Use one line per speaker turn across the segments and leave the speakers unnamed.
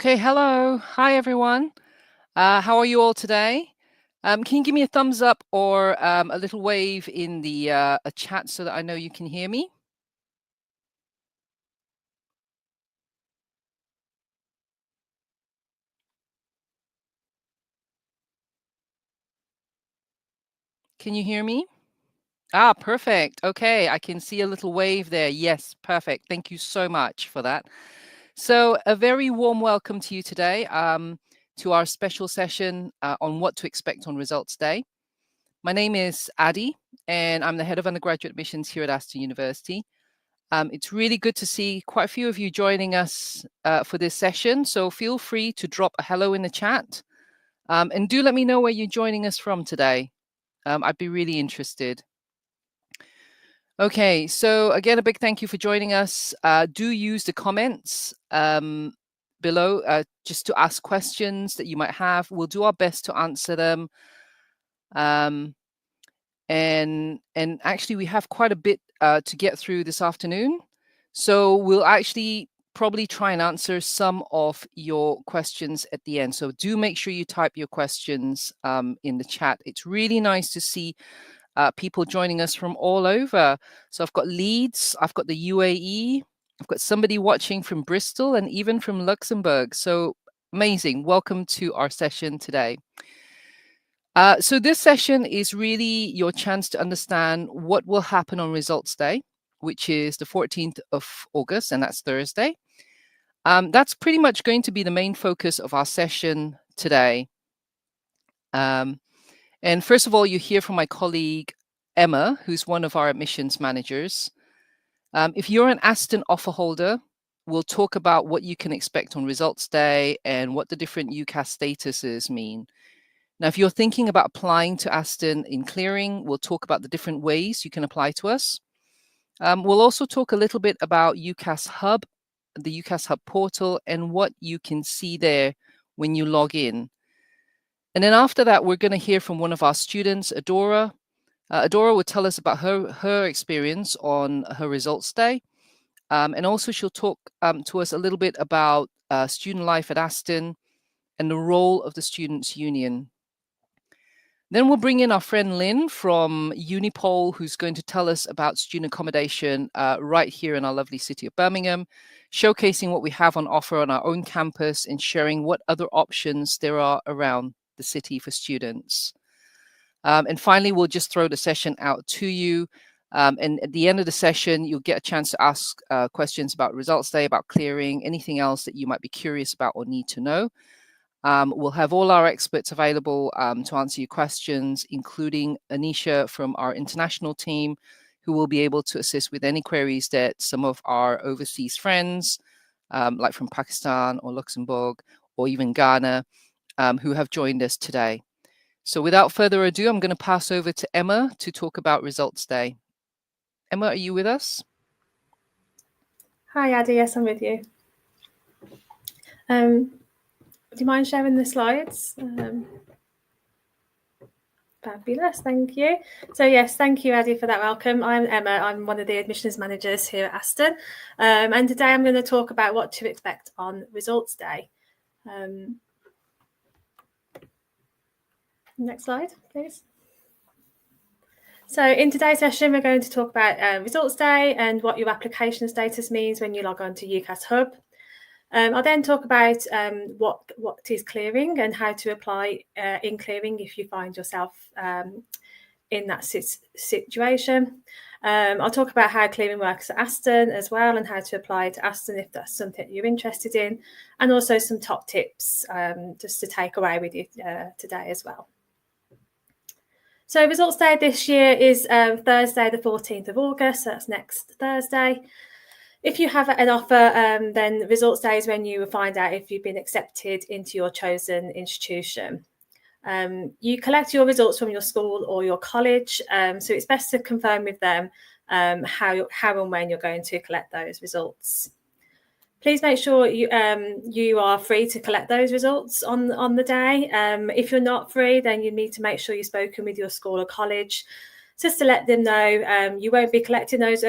Okay, hello. Hi, everyone. How are you all today? Can you give me a thumbs up or a little wave in the a chat so that I know you can hear me? Can you hear me? Ah, perfect. Okay, I can see a little wave there. Yes, perfect. Thank you so much for that. So, a very warm welcome to you today to our special session on what to expect on Results Day. My name is Addy, and I'm the head of undergraduate admissions here at Aston University. It's really good to see quite a few of you joining us for this session. So feel free to drop a hello in the chat. And do let me know where you're joining us from today. I'd be really interested. Okay, so again, a big thank you for joining us. Do use the comments below just to ask questions that you might have. We'll do our best to answer them. And actually, we have quite a bit to get through this afternoon. So we'll actually probably try and answer some of your questions at the end. So do make sure you type your questions in the chat. It's really nice to see people joining us from all over. So I've got Leeds, I've got the UAE, I've got somebody watching from Bristol and even from Luxembourg. So amazing. Welcome to our session today. So this session is really your chance to understand what will happen on Results Day, which is the 14th of August, and that's Thursday. That's pretty much going to be the main focus of our session today. And first of all, you hear from my colleague, Emma, who's one of our admissions managers. If you're an Aston offer holder, we'll talk about what you can expect on Results Day and what the different UCAS statuses mean. Now, if you're thinking about applying to Aston in clearing, we'll talk about the different ways you can apply to us. We'll also talk a little bit about UCAS Hub, the UCAS Hub portal, and what you can see there when you log in. And then after that, we're going to hear from one of our students, Adora. Adora will tell us about her experience on her results day. And also she'll talk to us a little bit about student life at Aston and the role of the Students' Union. Then we'll bring in our friend Lynn from Unipol, who's going to tell us about student accommodation right here in our lovely city of Birmingham, showcasing what we have on offer on our own campus and sharing what other options there are around the city for students. And finally, we'll just throw the session out to you. And at the end of the session, you'll get a chance to ask questions about Results Day, about clearing, anything else that you might be curious about or need to know. We'll have all our experts available to answer your questions, including Anisha from our international team, who will be able to assist with any queries that some of our overseas friends, like from Pakistan or Luxembourg or even Ghana, who have joined us today. So without further ado, I'm going to pass over to Emma to talk about Results Day. Emma, are you with us?
Hi, Addy. Yes, I'm with you. Do you mind sharing the slides? Fabulous, thank you. So yes, thank you, Addy, for that welcome. I'm Emma. I'm one of the admissions managers here at Aston. And today I'm going to talk about what to expect on Results Day. Next slide, please. So in today's session, we're going to talk about Results Day and what your application status means when you log on to UCAS Hub. I'll then talk about what is clearing and how to apply in clearing if you find yourself in that situation. I'll talk about how clearing works at Aston as well and how to apply to Aston if that's something you're interested in, and also some top tips just to take away with you today as well. So Results Day this year is Thursday, the 14th of August. So that's next Thursday. If you have an offer, then Results Day is when you will find out if you've been accepted into your chosen institution. You collect your results from your school or your college, so it's best to confirm with them how and when you're going to collect those results. Please make sure you are free to collect those results on the day. If you're not free, then you need to make sure you've spoken with your school or college just to let them know you won't be collecting those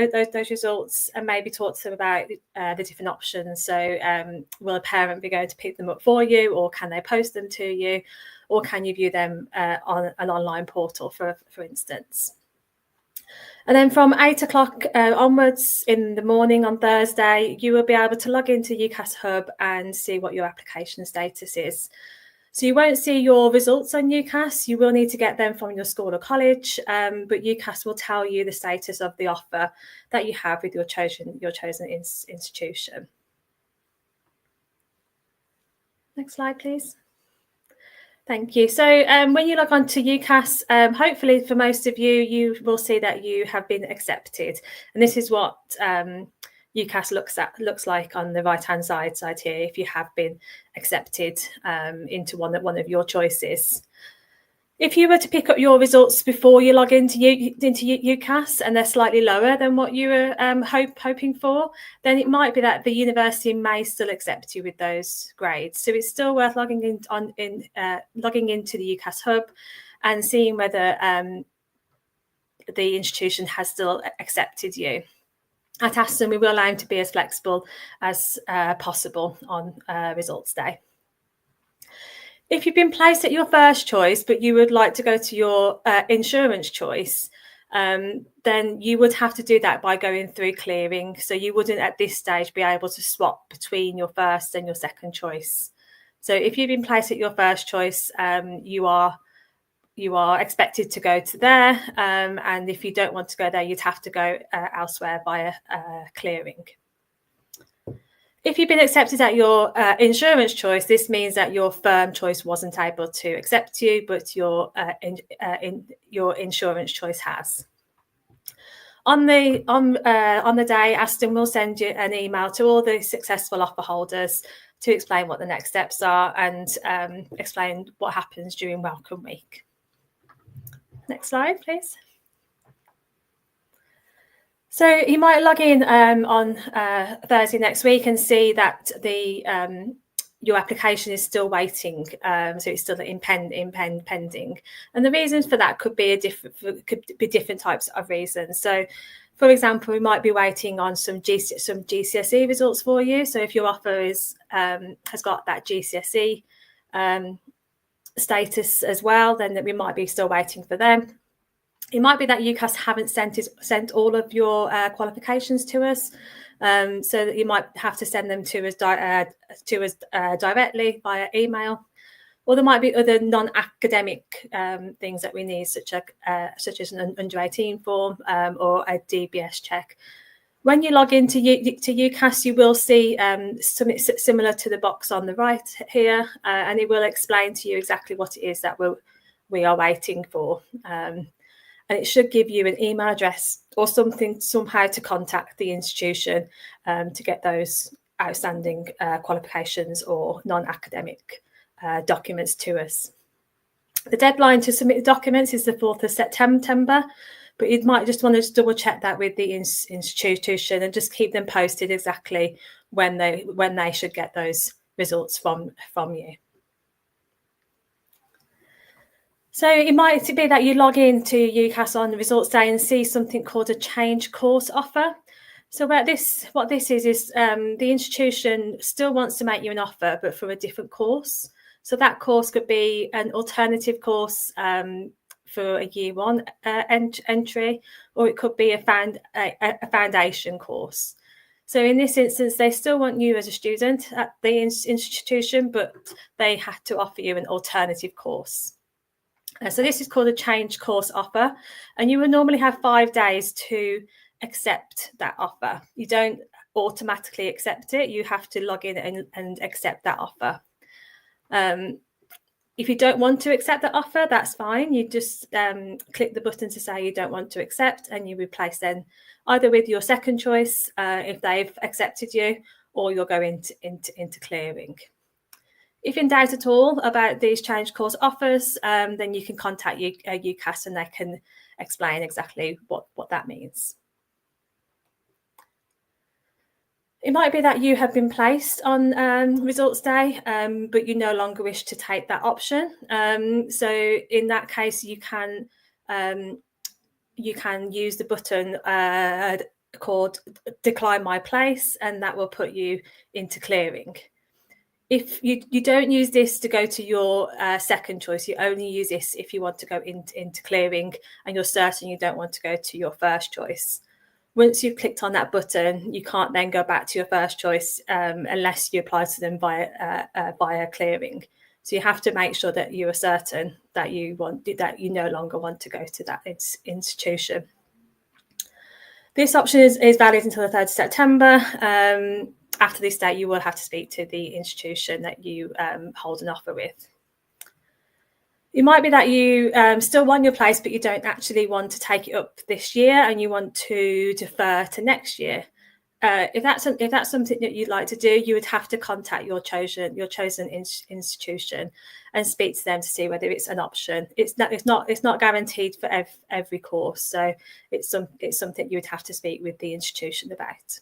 results, and maybe talk to them about the different options. So will a parent be going to pick them up for you, or can they post them to you, or can you view them on an online portal, for instance? And then from 8 o'clock onwards in the morning on Thursday, you will be able to log into UCAS Hub and see what your application status is. So you won't see your results on UCAS. You will need to get them from your school or college, but UCAS will tell you the status of the offer that you have with your chosen institution. Next slide, please. Thank you. So when you log on to UCAS, hopefully for most of you, you will see that you have been accepted. And this is what UCAS looks like on the right-hand side here, if you have been accepted into one of your choices. If you were to pick up your results before you log into UCAS and they're slightly lower than what you were hoping for, then it might be that the university may still accept you with those grades. So it's still worth logging into the UCAS Hub and seeing whether the institution has still accepted you. At Aston, we will aim to be as flexible as possible on results day. If you've been placed at your first choice, but you would like to go to your insurance choice, then you would have to do that by going through clearing. So you wouldn't at this stage be able to swap between your first and your second choice. So if you've been placed at your first choice, you are expected to go to there. And if you don't want to go there, you'd have to go elsewhere via clearing. If you've been accepted at your insurance choice, this means that your firm choice wasn't able to accept you, but your insurance choice has. On the day, Aston will send you an email to all the successful offer holders to explain what the next steps are and explain what happens during Welcome Week. Next slide, please. So you might log in on Thursday next week and see that your application is still waiting, so it's still pending. And the reasons for that could be different types of reasons. So, for example, we might be waiting on some GCSE results for you. So if your offer has got that GCSE status as well, then we might be still waiting for them. It might be that UCAS haven't sent all of your qualifications to us, so that you might have to send them to us directly via email, or there might be other non-academic things that we need, such as an under 18 form or a DBS check. When you log into UCAS, you will see something similar to the box on the right here, and it will explain to you exactly what it is that we are waiting for. And it should give you an email address or somehow to contact the institution to get those outstanding qualifications or non-academic documents to us. The deadline to submit the documents is the 4th of September, but you might just want to double check that with the institution and just keep them posted exactly when they should get those results from you. So it might be that you log into UCAS on the results day and see something called a change course offer. So what this is the institution still wants to make you an offer, but for a different course. So that course could be an alternative course for a year one entry, or it could be a foundation course. So in this instance, they still want you as a student at the institution, but they have to offer you an alternative course. So this is called a change course offer, and you will normally have 5 days to accept that offer. You don't automatically accept it. You have to log in and accept that offer. If you don't want to accept the offer, that's fine. You just click the button to say you don't want to accept, and you replace then either with your second choice if they've accepted you, or you'll go into clearing. If in doubt at all about these change course offers, then you can contact UCAS and they can explain exactly what that means. It might be that you have been placed on results day, but you no longer wish to take that option. So in that case, you can you can use the button called Decline My Place, and that will put you into clearing. If you don't use this to go to your second choice, you only use this if you want to go into clearing and you're certain you don't want to go to your first choice. Once you've clicked on that button, you can't then go back to your first choice unless you apply to them via clearing. So you have to make sure that you are certain that you no longer want to go to that institution. This option is valid until the 3rd of September. After this date, you will have to speak to the institution that you hold an offer with. It might be that you still want your place, but you don't actually want to take it up this year and you want to defer to next year. If that's something that you'd like to do, you would have to contact your chosen institution and speak to them to see whether it's an option. It's not guaranteed for every course, so it's something you would have to speak with the institution about.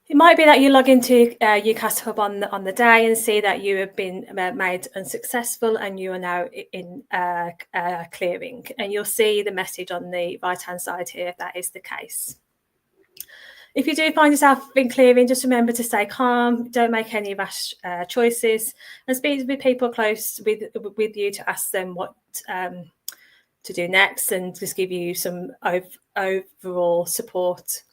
It might be that you log into UCAS Hub on the day and see that you have been made unsuccessful and you are now in clearing. And you'll see the message on the right-hand side here if that is the case. If you do find yourself in clearing, just remember to stay calm, don't make any rash choices, and speak with people close with you to ask them what to do next and just give you some overall support.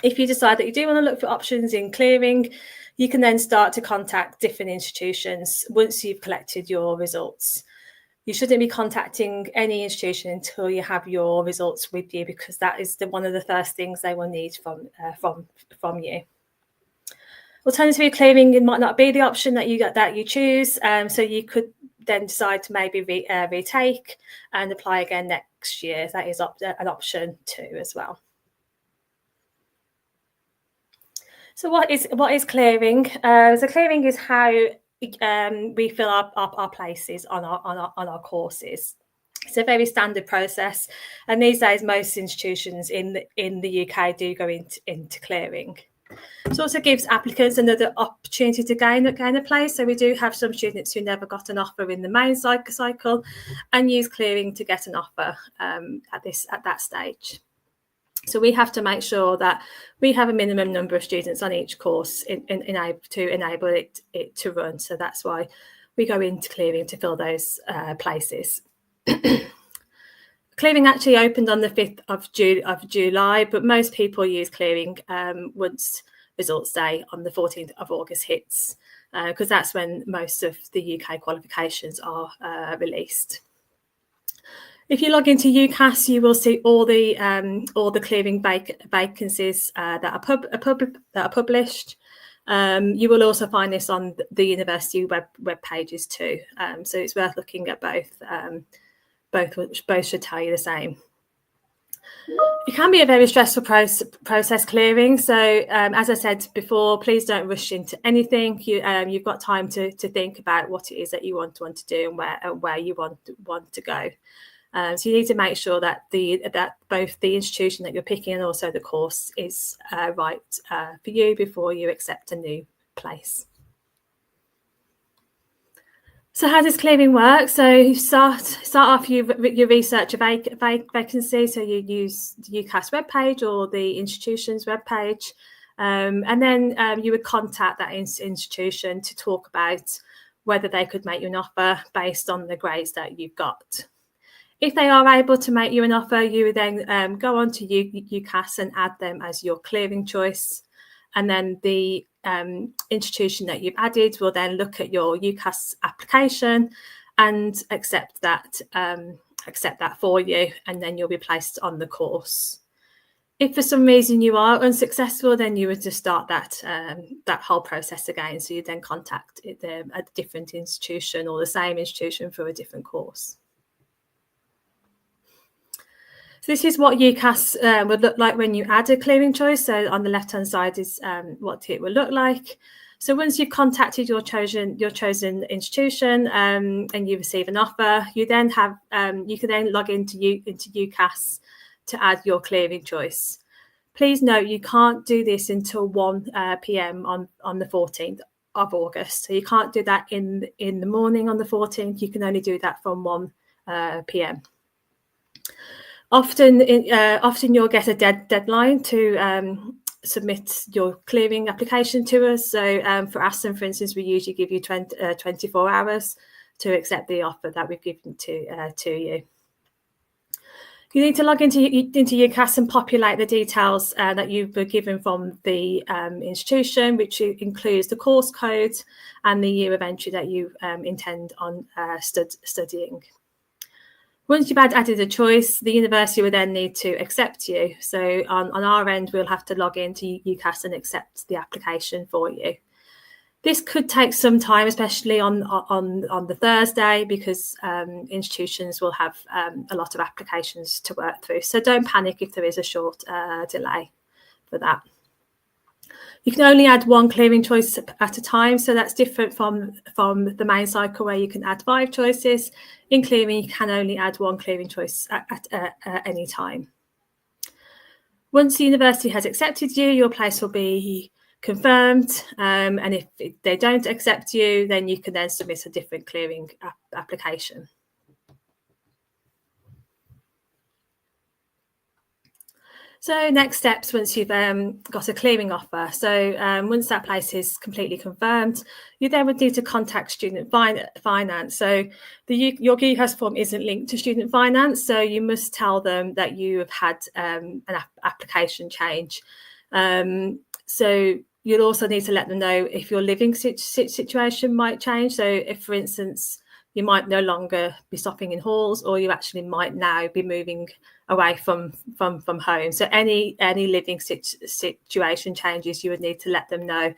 If you decide that you do want to look for options in clearing, you can then start to contact different institutions once you've collected your results. You shouldn't be contacting any institution until you have your results with you, because that is one of the first things they will need from you. Alternatively, clearing, it might not be the option that you choose, so you could then decide to maybe retake and apply again next year. That is an option too as well. So what is clearing? So clearing is how we fill our places on our courses. It's a very standard process, and these days most institutions in the UK do go into clearing. It also gives applicants another opportunity to gain a place. So we do have some students who never got an offer in the main cycle and use clearing to get an offer at that stage. So we have to make sure that we have a minimum number of students on each course to enable it to run. So that's why we go into clearing to fill those places. Clearing actually opened on the 5th of July, but most people use clearing once results day on the 14th of August hits, because that's when most of the UK qualifications are released. If you log into UCAS, you will see all the clearing vacancies that are published. You will also find this on the university web pages too. So it's worth looking at both. Both should tell you the same. It can be a very stressful process clearing. So as I said before, please don't rush into anything. You've got time to think about what it is that you want to do and where you want to go. So you need to make sure that both the institution that you're picking and also the course is right for you before you accept a new place. So how does clearing work? So you start off, you research a vacancy. So you use the UCAS webpage or the institution's webpage, and then you would contact that institution to talk about whether they could make you an offer based on the grades that you've got. If they are able to make you an offer, you would then go on to UCAS and add them as your clearing choice. And then the institution that you've added will then look at your UCAS application and accept that for you, and then you'll be placed on the course. If for some reason you are unsuccessful, then you would just start that whole process again. So you then contact a different institution or the same institution for a different course. So this is what UCAS would look like when you add a clearing choice. So on the left-hand side is what it will look like. So once you've contacted your chosen institution and you receive an offer, you then have you can then log into UCAS to add your clearing choice. Please note you can't do this until 1 p.m. on the 14th August. So you can't do that in the morning on the 14th. You can only do that from 1 p.m. Often you'll get a deadline to submit your clearing application to us. So for Aston, for instance, we usually give you 24 hours to accept the offer that we've given to you. You need to log into UCAS and populate the details that you've been given from the institution, which includes the course code and the year of entry that you intend on studying. Once you've added a choice, the university will then need to accept you. So on our end, we'll have to log into UCAS and accept the application for you. This could take some time, especially on the Thursday, because institutions will have a lot of applications to work through. So don't panic if there is a short delay for that. You can only add 1 clearing choice at a time, so that's different from the main cycle where you can add 5 choices. In clearing, you can only add 1 clearing choice at any time. Once the university has accepted you, your place will be confirmed, and if they don't accept you, then you can then submit a different clearing application. So next steps once you've got a clearing offer. So once that place is completely confirmed, you then would need to contact student finance. So your UCAS form isn't linked to student finance, so you must tell them that you have had an application change. So you'll also need to let them know if your living situation might change. So if, for instance, you might no longer be stopping in halls, or you actually might now be moving away from home. So any living situation changes, you would need to let them know,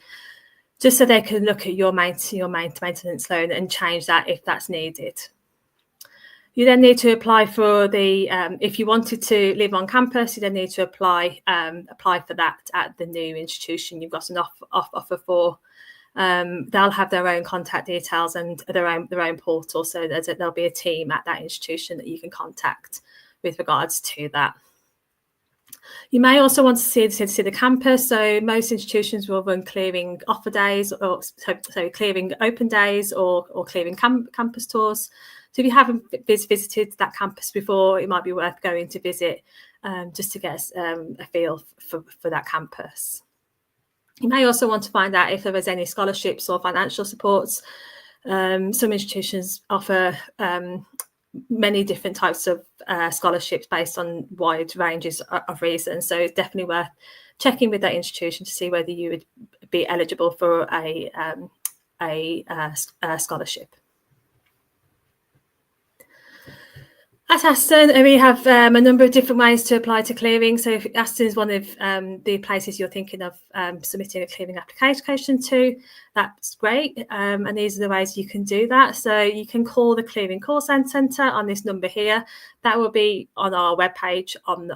just so they can look at your maintenance loan and change that if that's needed. You then need to apply for the, if you wanted to live on campus, you then need to apply for that at the new institution you've got an offer for. They'll have their own contact details and their own portal, so there'll be a team at that institution that you can contact with regards to that. You may also want to see the campus. So most institutions will run clearing offer days, or so clearing open days, or clearing campus tours. So if you haven't visited that campus before, it might be worth going to visit, just to get a feel for that campus. You may also want to find out if there was any scholarships or financial supports. Some institutions offer many different types of scholarships based on wide ranges of reasons. So it's definitely worth checking with that institution to see whether you would be eligible for a scholarship. At Aston, we have a number of different ways to apply to clearing. So if Aston is one of the places you're thinking of submitting a clearing application to, that's great. And these are the ways you can do that. So you can call the clearing call centre on this number here. That will be on our webpage on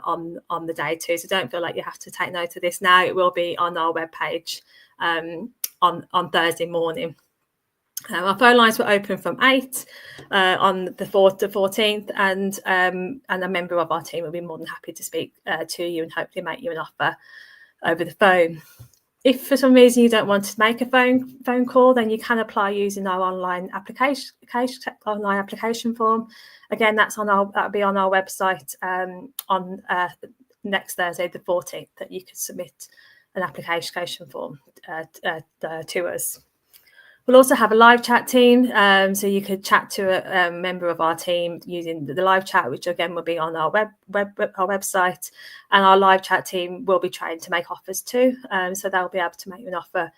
the day too. So don't feel like you have to take note of this now. It will be on our webpage on Thursday morning. Our phone lines were open from 8 on the 14th, and a member of our team will be more than happy to speak to you and hopefully make you an offer over the phone. If for some reason you don't want to make a phone call, then you can apply using our online application form. Again, that'll be on our website on next Thursday, the 14th, that you can submit an application form to us. We'll also have a live chat team, so you could chat to a member of our team using the live chat, which again will be on our website. And our live chat team will be trained to make offers too, so they'll be able to make you an offer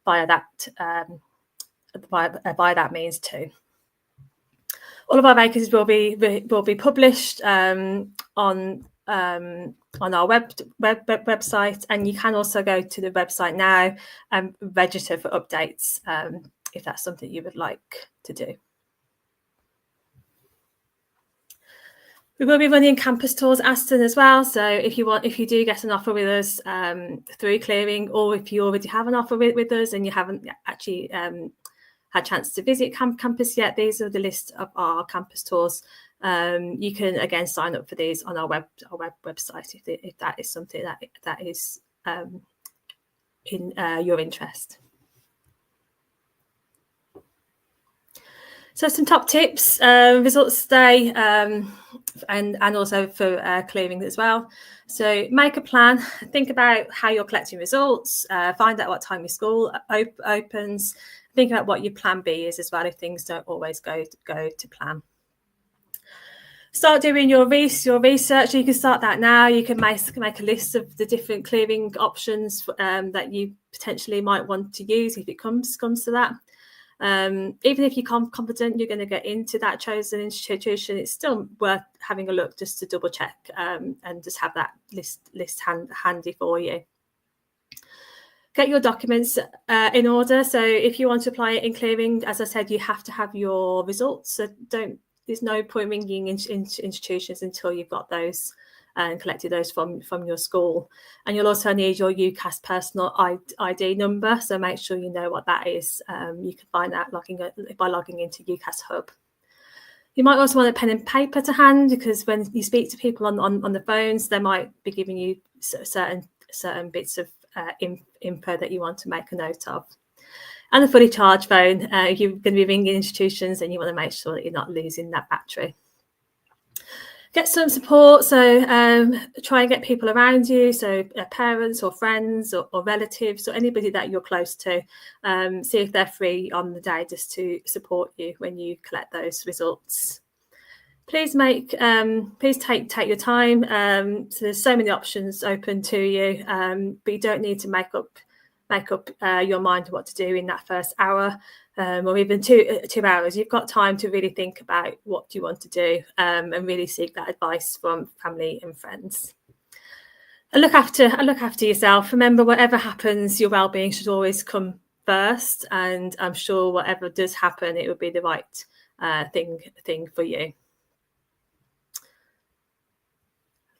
via that means too. All of our vacancies will be published on our website, and you can also go to the website now and register for updates if that's something you would like to do. We will be running campus tours at Aston as well. So if you do get an offer with us through clearing, or if you already have an offer with us and you haven't actually had a chance to visit campus yet, these are the list of our campus tours. You can again sign up for these on our website if that is something that is in your interest. So some top tips, results day, and also for clearing as well. So make a plan, think about how you're collecting results, find out what time your school opens, think about what your plan B is as well if things don't always go to plan. Start doing your research. You can start that now. You can make a list of the different clearing options that you potentially might want to use if it comes to that. Even if you're confident you're going to get into that chosen institution, it's still worth having a look just to double check and just have that list handy for you. Get your documents in order. So if you want to apply it in clearing, as I said, you have to have your results. So there's no point ringing institutions until you've got those and collected those from your school. And you'll also need your UCAS personal ID number, so make sure you know what that is. You can find that by logging into UCAS Hub. You might also want a pen and paper to hand, because when you speak to people on the phones, they might be giving you certain bits of info that you want to make a note of. And a fully charged phone. If you're going to be ringing institutions, and you want to make sure that you're not losing that battery. Get some support, so try and get people around you, so parents or friends or relatives or anybody that you're close to. See if they're free on the day just to support you when you collect those results. Please take your time. So there's so many options open to you, but you don't need to make up your mind what to do in that first hour. Or even 2 hours. You've got time to really think about what you want to do and really seek that advice from family and friends. And look after yourself. Remember, whatever happens, your well-being should always come first. And I'm sure whatever does happen, it will be the right thing for you.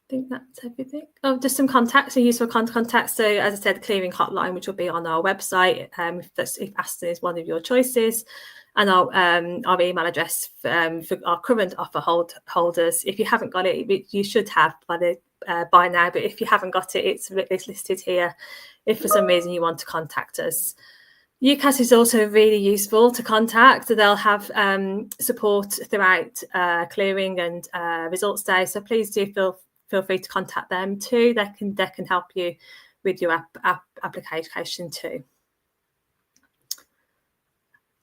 I think that's everything. Oh, just some contacts, some useful contacts. So as I said, the clearing hotline, which will be on our website, if Aston is one of your choices, and our email address for our current offer holders. If you haven't got it, you should have by now, but if you haven't got it, it's listed here if for some reason you want to contact us. UCAS is also really useful to contact. They'll have support throughout clearing and results day, so please do feel free to contact them too. They can help you with your application too.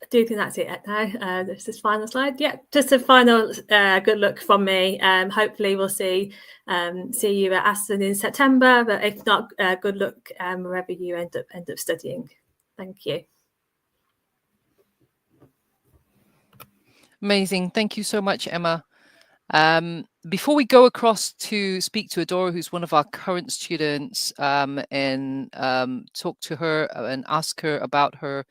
I do think that's it now. This is final slide. Yeah, just a final good luck from me. Hopefully we'll see you at Aston in September, but if not, good luck wherever you end up studying. Thank you.
Amazing. Thank you so much, Emma. Before we go across to speak to Adora, who's one of our current students, and talk to her and ask her about her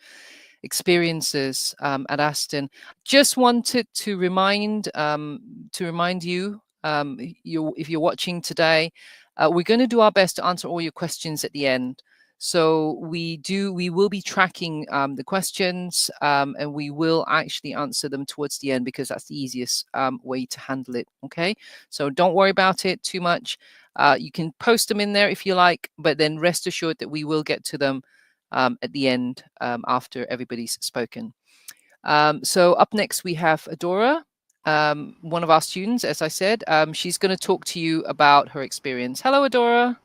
experiences at Aston, just wanted to remind you, if you're watching today, we're going to do our best to answer all your questions at the end. So we will be tracking the questions, and we will actually answer them towards the end, because that's the easiest way to handle it. Okay, so don't worry about it too much. You can post them in there if you like, but then rest assured that we will get to them at the end after everybody's spoken. So up next we have Adora, one of our students, as I said. She's going to talk to you about her experience. Hello, Adora.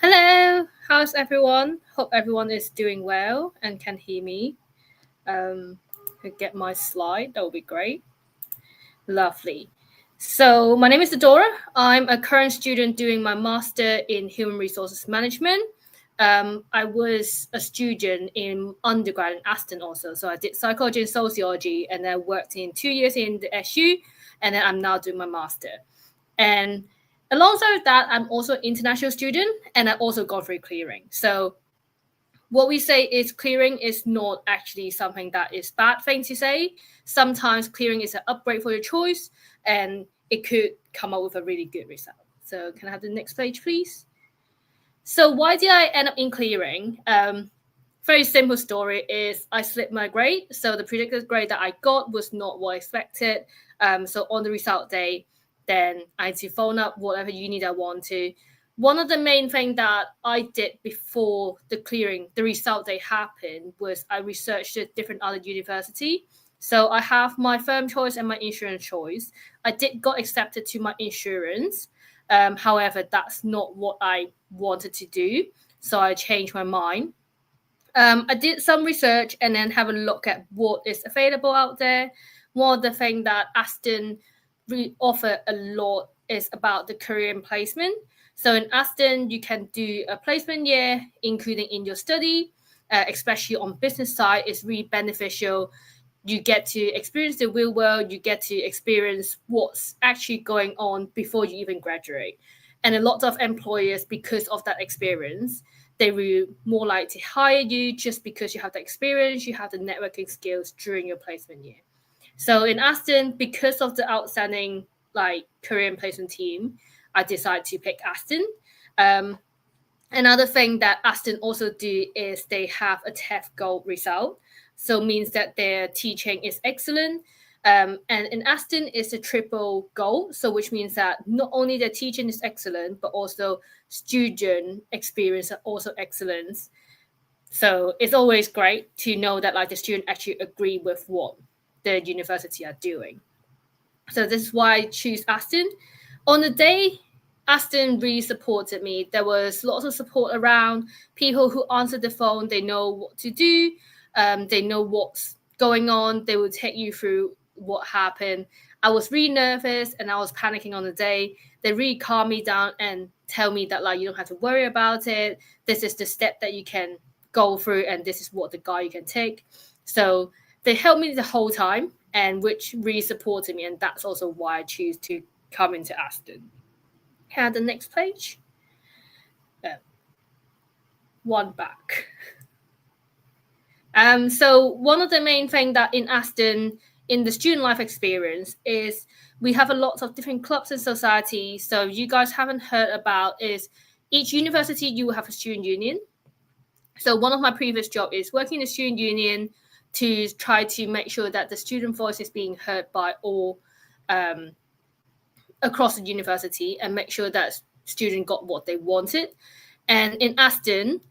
Hello, how's everyone? Hope everyone is doing well and can hear me. Could get my slide, that would be great. Lovely. So my name is Adora. I'm a current student doing my master in human resources management. I was a student in undergrad in Aston also. So I did psychology and sociology, and then worked in 2 years in the SU, and then I'm now doing my master. And alongside with that, I'm also an international student, and I've also gone through clearing. So what we say is clearing is not actually something that is bad thing to say. Sometimes clearing is an upgrade for your choice, and it could come up with a really good result. So can I have the next page, please? So why did I end up in clearing? Very simple story is I slipped my grade. So the predicted grade that I got was not what I expected. So on the result day, then I had to phone up whatever uni I want to. One of the main things that I did before the result day happened, was I researched at different other universities. So I have my firm choice and my insurance choice. I got accepted to my insurance. However, that's not what I wanted to do. So I changed my mind. I did some research and then have a look at what is available out there. One of the things that Aston offer a lot is about the career and placement. So in Aston, you can do a placement year, including in your study, especially on business side. It's really beneficial. You get to experience the real world. You get to experience what's actually going on before you even graduate. And a lot of employers, because of that experience, they will more likely to hire you just because you have the experience, you have the networking skills during your placement year. So in Aston, because of the outstanding career and placement team, I decided to pick Aston. Another thing that Aston also do is they have a TEF gold result. So means that their teaching is excellent. And in Aston, it's a triple gold. So which means that not only their teaching is excellent, but also student experience are also excellent. So it's always great to know that the student actually agree with what the university are doing. So this is why I choose Aston. On the day, Aston really supported me. There was lots of support around. People who answered the phone, they know what to do. They know what's going on. They will take you through what happened. I was really nervous and I was panicking on the day. They really calmed me down and tell me that you don't have to worry about it. This is the step that you can go through and this is what the guide you can take. So they helped me the whole time, and which really supported me, and that's also why I choose to come into Aston. Can I have the next page? One back. So one of the main things that in Aston, in the student life experience, is we have a lot of different clubs and societies. So you guys haven't heard about is each university you will have a student union. So one of my previous jobs is working in a student union to try to make sure that the student voice is being heard by all across the university and make sure that students got what they wanted. And in Aston,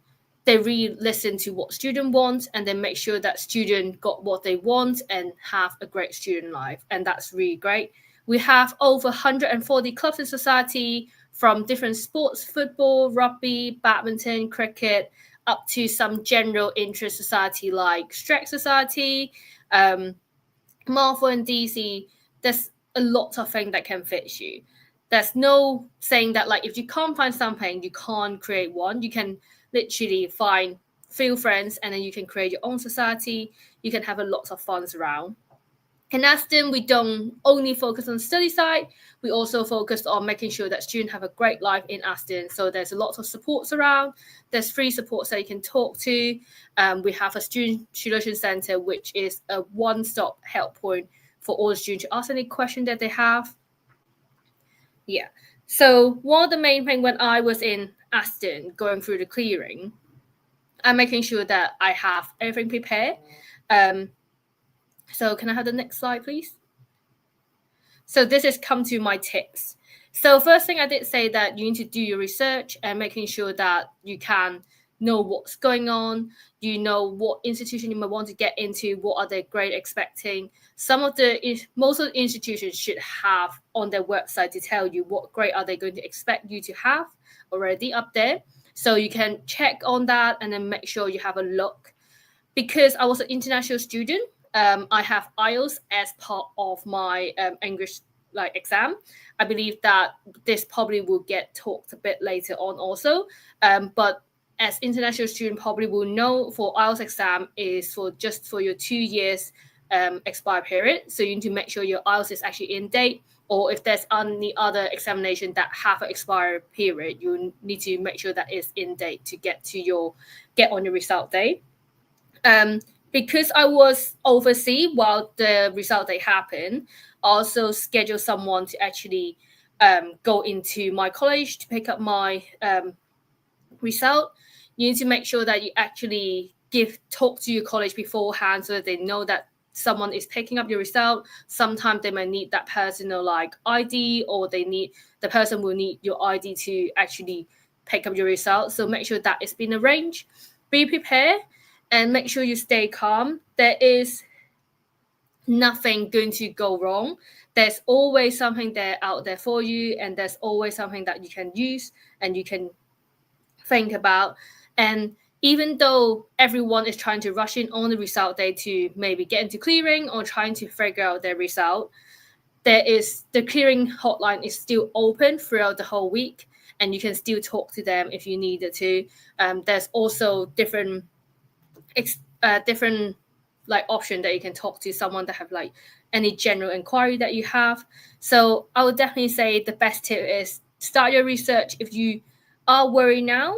they really listen to what student wants and then make sure that student got what they want and have a great student life. And that's really great. We have over 140 clubs in society from different sports, football, rugby, badminton, cricket, up to some general interest society like Strek Society, Marvel and DC. There's a lot of things that can fit you. There's no saying that if you can't find something, you can't create one. You can literally find few friends and then you can create your own society. You can have a lot of fun around. In Aston, we don't only focus on the study side, we also focus on making sure that students have a great life in Aston. So there's a lot of supports around. There's free supports that you can talk to. We have a student solution center, which is a one-stop help point for all the students to ask any question that they have. Yeah. So one of the main things when I was in Aston going through the clearing, I'm making sure that I have everything prepared. So can I have the next slide, please? So this is come to my tips. So first thing I did say that you need to do your research and making sure that you can know what's going on, you know what institution you might want to get into, what are they grade expecting. Most of the institutions should have on their website to tell you what grade are they going to expect you to have already up there. So you can check on that and then make sure you have a look. Because I was an international student, I have IELTS as part of my English exam. I believe that this probably will get talked a bit later on also. But as international student probably will know, for IELTS exam is just for your 2 years expire period. So you need to make sure your IELTS is actually in date. Or if there's any other examination that have an expired period, you need to make sure that it's in date to get on your result day. Because I was overseas while the result day happened, I also scheduled someone to actually go into my college to pick up my result. You need to make sure that you actually talk to your college beforehand so that they know that someone is picking up your result. Sometimes they might need that personal ID, or the person will need your ID to actually pick up your result. So make sure that it's been arranged. Be prepared and make sure you stay calm. There is nothing going to go wrong. There's always something there out there for you, and there's always something that you can use and you can think about. And even though everyone is trying to rush in on the result day to maybe get into clearing or trying to figure out their result, the clearing hotline is still open throughout the whole week, and you can still talk to them if you needed to. There's also different like option that you can talk to someone that have like any general inquiry that you have. So I would definitely say the best tip is start your research if you are worried now,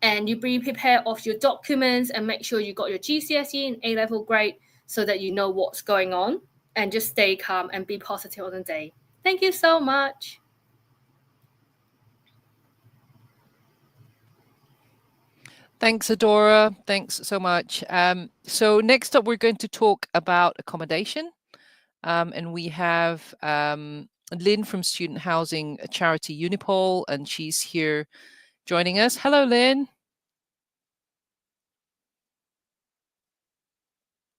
and you be prepared of your documents and make sure you got your GCSE and A-level grade so that you know what's going on, and just stay calm and be positive on the day. Thank you so much.
Thanks, Adora. Thanks so much. So next up, we're going to talk about accommodation. And we have Lynn from Student Housing Charity Unipol, and she's here joining us. Hello, Lynn.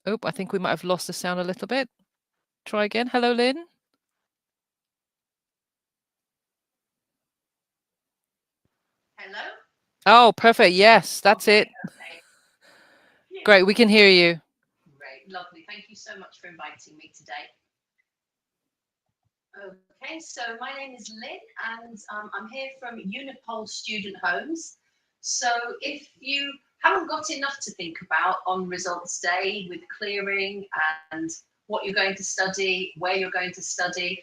Oh, I think we might have lost the sound a little bit. Try again. Hello, Lynn.
Hello?
Oh, perfect. Yes, that's it.
Okay.
Great, we can hear you.
Great, lovely. Thank you so much for inviting me today. Okay, so my name is Lynn, and I'm here from Unipol Student Homes. So if you haven't got enough to think about on results day with clearing and what you're going to study, where you're going to study,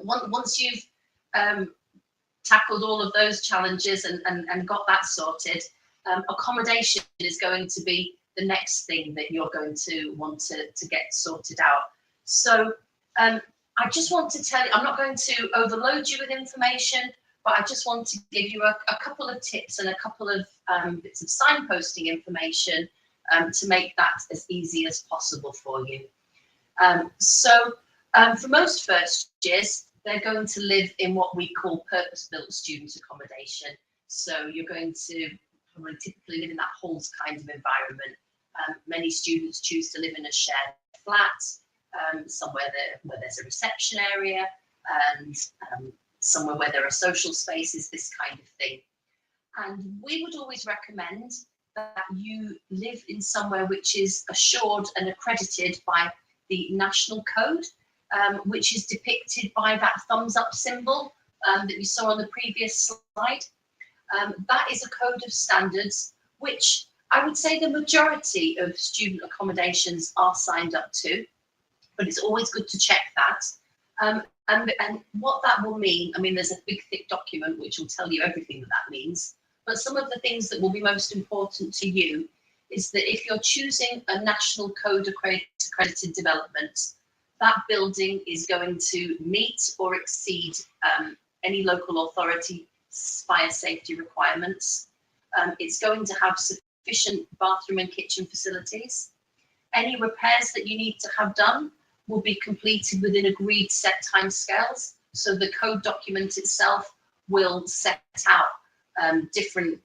once you've tackled all of those challenges and got that sorted, accommodation is going to be the next thing that you're going to want to get sorted out. So I just want to tell you, I'm not going to overload you with information, but I just want to give you a couple of tips and a couple of bits of signposting information to make that as easy as possible for you. So for most first years, they're going to live in what we call purpose-built student accommodation. So you're going to probably typically live in that halls kind of environment. Many students choose to live in a shared flat, somewhere where there's a reception area, and somewhere where there are social spaces, this kind of thing. And we would always recommend that you live in somewhere which is assured and accredited by the national code, which is depicted by that thumbs up symbol that you saw on the previous slide. That is a code of standards, which I would say the majority of student accommodations are signed up to, but it's always good to check that. And what that will mean, I mean, there's a big thick document which will tell you everything that means, but some of the things that will be most important to you is that if you're choosing a national code accredited development, that building is going to meet or exceed any local authority fire safety requirements. It's going to have sufficient bathroom and kitchen facilities. Any repairs that you need to have done will be completed within agreed set timescales. So the code document itself will set out different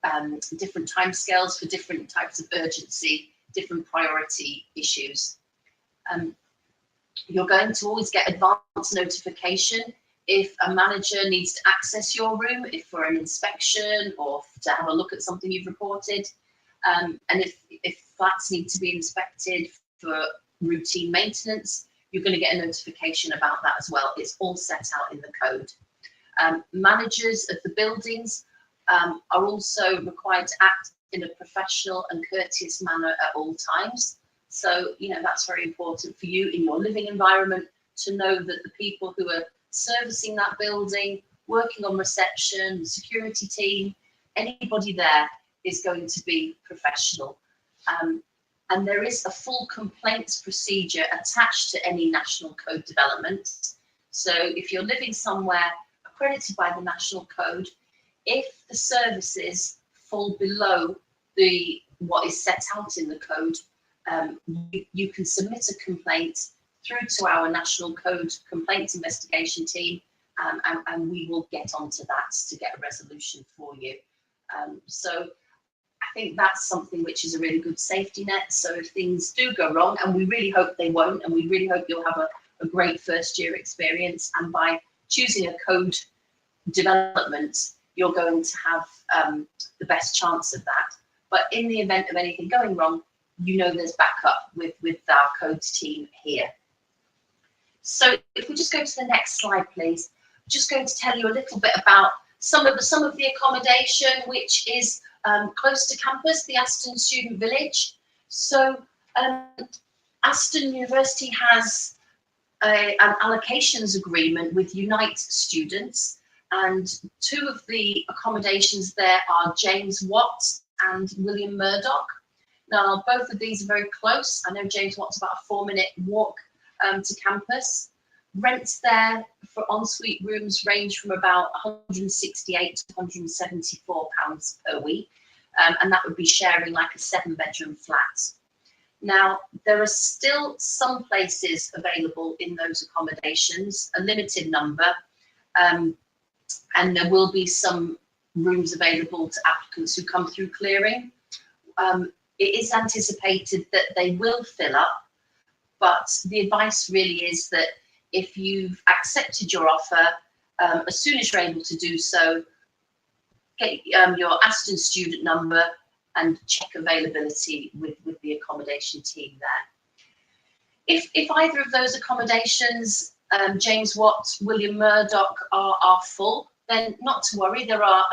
timescales for different types of urgency, different priority issues. You're going to always get advance notification if a manager needs to access your room, if for an inspection or to have a look at something you've reported. And if flats need to be inspected for routine maintenance, you're going to get a notification about that as well. It's all set out in the code. Managers of the buildings are also required to act in a professional and courteous manner at all times. So, you know, that's very important for you in your living environment to know that the people who are servicing that building, working on reception, the security team, anybody there is going to be professional. And there is a full complaints procedure attached to any national code development. So if you're living somewhere accredited by the national code, if the services fall below what is set out in the code, you can submit a complaint through to our national code complaints investigation team, and we will get onto that to get a resolution for you. So think that's something which is a really good safety net. So if things do go wrong, and we really hope they won't, and we really hope you'll have a great first year experience, and by choosing a code development, you're going to have the best chance of that. But in the event of anything going wrong, you know there's backup with our codes team here. So if we just go to the next slide, please. I'm just going to tell you a little bit about some of the accommodation which is close to campus, the Aston Student Village. So Aston University has an allocations agreement with Unite students, and two of the accommodations there are James Watt and William Murdoch. Now, both of these are very close. I know James Watt's about a 4-minute walk to campus. Rents there for ensuite rooms range from about £168 to £174 per week, and that would be sharing like a 7-bedroom flat. Now, there are still some places available in those accommodations, a limited number, and there will be some rooms available to applicants who come through clearing. It is anticipated that they will fill up, but the advice really is that if you've accepted your offer, as soon as you're able to do so, get your Aston student number and check availability with the accommodation team there. If either of those accommodations, James Watt, William Murdoch, are full, then not to worry, there are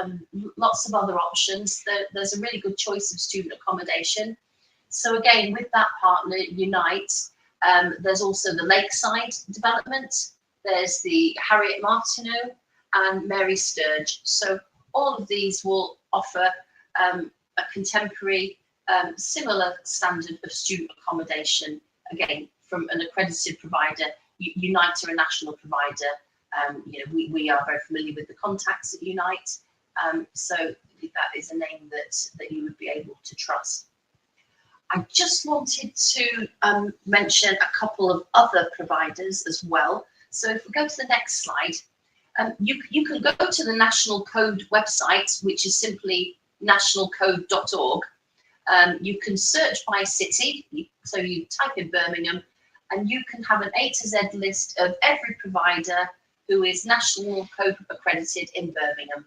lots of other options. There's a really good choice of student accommodation. So again, with that partner, Unite, there's also the Lakeside development, there's the Harriet Martineau and Mary Sturge. So all of these will offer a contemporary, similar standard of student accommodation, again, from an accredited provider. Unite are a national provider. We are very familiar with the contacts at Unite, so that is a name that you would be able to trust. I just wanted to mention a couple of other providers as well. So if we go to the next slide, you can go to the National Code website, which is simply nationalcode.org. You can search by city, so you type in Birmingham, and you can have an A to Z list of every provider who is National Code accredited in Birmingham.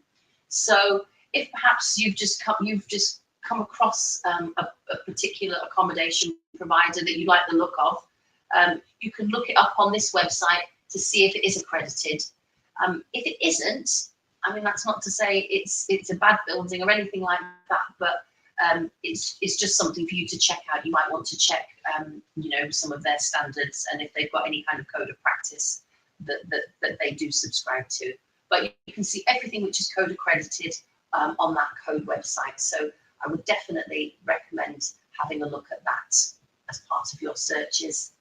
So if perhaps you've just come across a particular accommodation provider that you like the look of, you can look it up on this website to see if it is accredited. If it isn't, I mean, that's not to say it's a bad building or anything like that, but it's just something for you to check out. You might want to check, some of their standards and if they've got any kind of code of practice that they do subscribe to. But you can see everything which is code accredited on that code website. So I would definitely recommend having a look at that as part of your searches.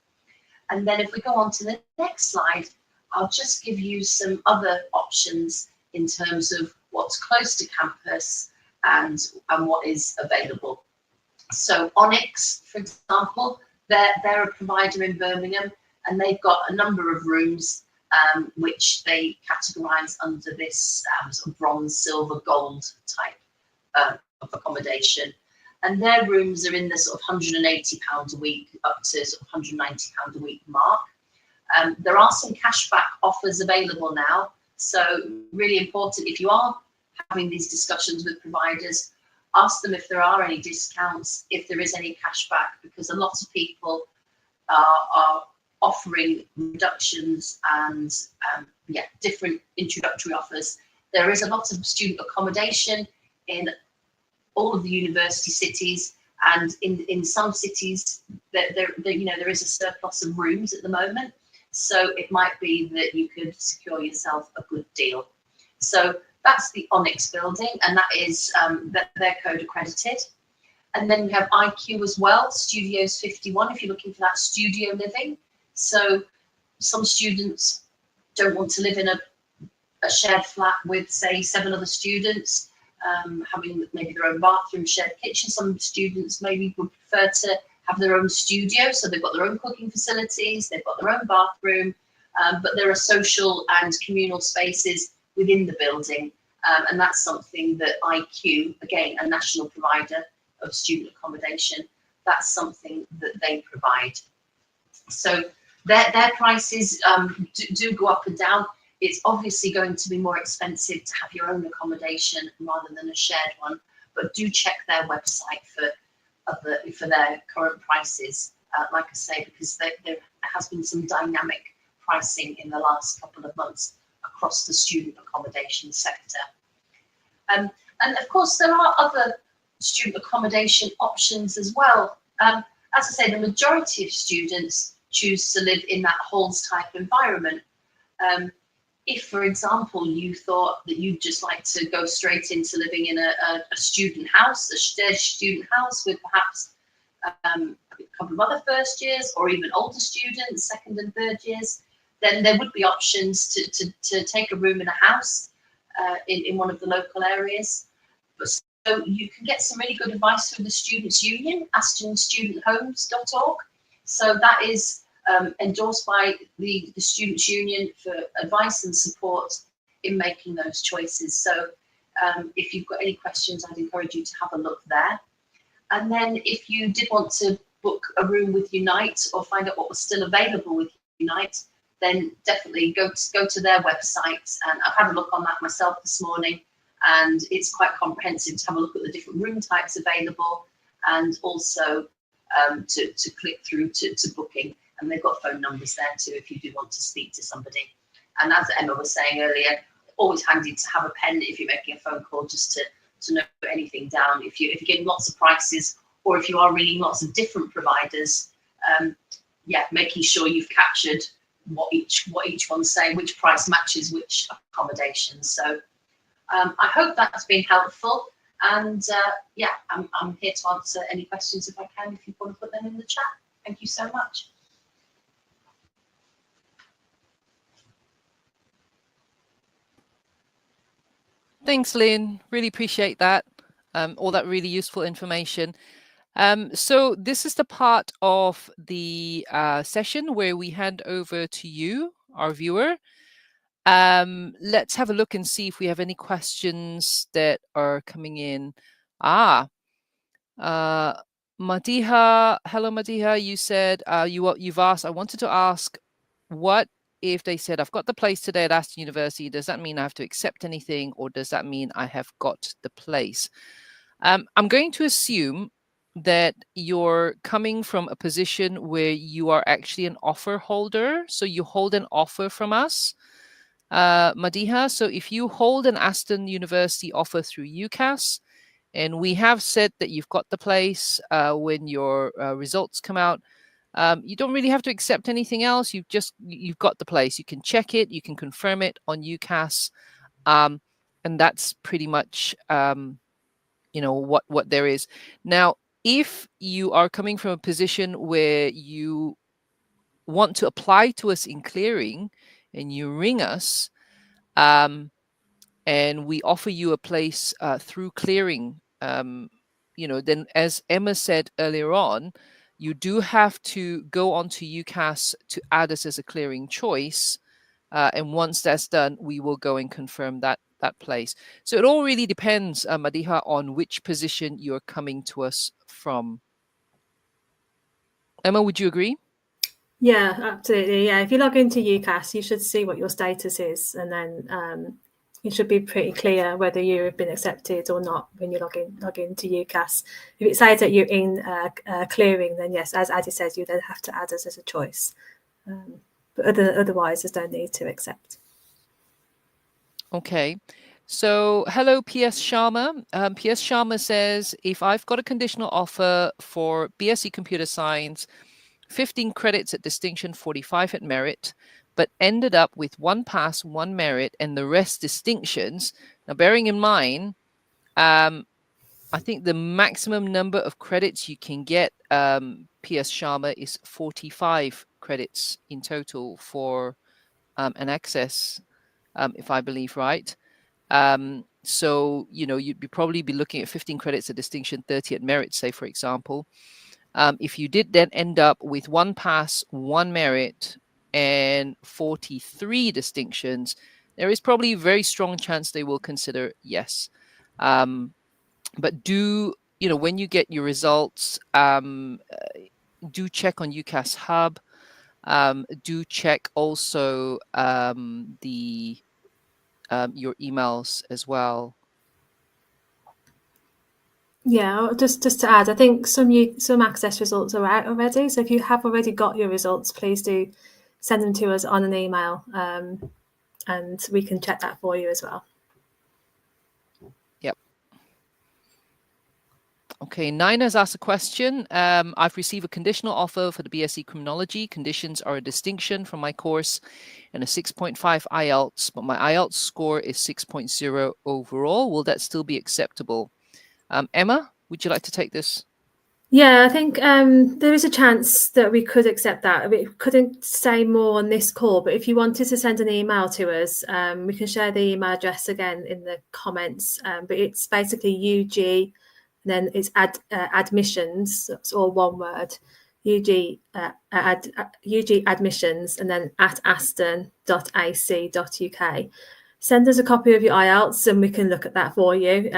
And then if we go on to the next slide, I'll just give you some other options in terms of what's close to campus and what is available. So Onyx, for example, they're a provider in Birmingham, and they've got a number of rooms which they categorise under this sort of bronze, silver, gold type of accommodation. And their rooms are in the sort of £180 a week up to sort of £190 a week mark. There are some cashback offers available now. So really important, if you are having these discussions with providers, ask them if there are any discounts, if there is any cashback, because a lot of people are offering reductions and different introductory offers. There is a lot of student accommodation in all of the university cities, and in some cities there is a surplus of rooms at the moment. So it might be that you could secure yourself a good deal. So that's the Onyx building, and that is they're code accredited. And then we have IQ as well, Studios 51, if you're looking for that studio living. So some students don't want to live in a shared flat with, say, 7 other students, having maybe their own bathroom, shared kitchen. Some students maybe would prefer to have their own studio, so they've got their own cooking facilities, they've got their own bathroom, but there are social and communal spaces within the building, and that's something that IQ, again, a national provider, of student accommodation, that's something that they provide. So their prices do go up and down. It's obviously going to be more expensive to have your own accommodation rather than a shared one, but do check their website for their current prices. Like I say, because there has been some dynamic pricing in the last couple of months across the student accommodation sector. And of course, there are other student accommodation options as well. As I say, the majority of students choose to live in that halls type environment. If, for example, you thought that you'd just like to go straight into living in a student house, a shared student house with perhaps a couple of other first years or even older students, second and third years, then there would be options to take a room in a house in one of the local areas. But so you can get some really good advice through the Students' Union, astonstudenthomes.org. So that is endorsed by the Students' Union for advice and support in making those choices. So if you've got any questions, I'd encourage you to have a look there. And then if you did want to book a room with Unite or find out what was still available with Unite, then definitely go to their website. And I've had a look on that myself this morning, and it's quite comprehensive to have a look at the different room types available, and also to click through to booking. And they've got phone numbers there too if you do want to speak to somebody. And as Emma was saying earlier, always handy to have a pen if you're making a phone call, just to note anything down. If you're getting lots of prices, or if you are ringing lots of different providers, making sure you've captured what each one's saying, which price matches which accommodation. So I hope that's been helpful. And I'm here to answer any questions if I can, if you want to put them in the chat. Thank you so much.
Thanks, Lynn. Really appreciate that. All that really useful information. So this is the part of the session where we hand over to you, our viewer. Let's have a look and see if we have any questions that are coming in. Madiha, hello Madiha, you said you've asked, I wanted to ask, what if they said, I've got the place today at Aston University, does that mean I have to accept anything, or does that mean I have got the place? I'm going to assume that you're coming from a position where you are actually an offer holder. So you hold an offer from us, Madiha. So if you hold an Aston University offer through UCAS, and we have said that you've got the place when your results come out, you don't really have to accept anything else. You've got the place. You can check it. You can confirm it on UCAS. And that's pretty much what there is. Now, if you are coming from a position where you want to apply to us in clearing and you ring us, and we offer you a place through clearing, then as Emma said earlier on, you do have to go onto UCAS to add us as a clearing choice. And once that's done, we will go and confirm that place. So it all really depends, Madiha, on which position you're coming to us from. Emma, would you agree?
Yeah, absolutely. Yeah, if you log into UCAS, you should see what your status is, and then it should be pretty clear whether you have been accepted or not when you log into UCAS. If it says that you're in clearing, then yes, as Addy says, you then have to add us as a choice. But otherwise, there's no need to accept.
Okay. So, hello, PS Sharma. PS Sharma says, if I've got a conditional offer for BSc Computer Science, 15 credits at distinction, 45 at merit, but ended up with 1 pass, 1 merit, and the rest distinctions. Now, bearing in mind, I think the maximum number of credits you can get, PS Sharma, is 45 credits in total for an access, if I believe right. So, you'd probably be looking at 15 credits at distinction, 30 at merit, say, for example. If you did then end up with 1 pass, 1 merit, and 43 distinctions, there is probably a very strong chance they will consider yes. But do, when you get your results, do check on UCAS Hub. Do check also your emails as well.
Yeah, just to add, I think some access results are out already. So if you have already got your results, please do send them to us on an email, and we can check that for you as well.
Yep. Okay, Nina's asked a question. I've received a conditional offer for the BSc Criminology. Conditions are a distinction from my course and a 6.5 IELTS, but my IELTS score is 6.0 overall. Will that still be acceptable? Emma, would you like to take this?
Yeah, I think there is a chance that we could accept that. We couldn't say more on this call, but if you wanted to send an email to us, we can share the email address again in the comments. But it's basically UG, then it's admissions, that's all one word, UG admissions, and then at aston.ac.uk. Send us a copy of your IELTS and we can look at that for you.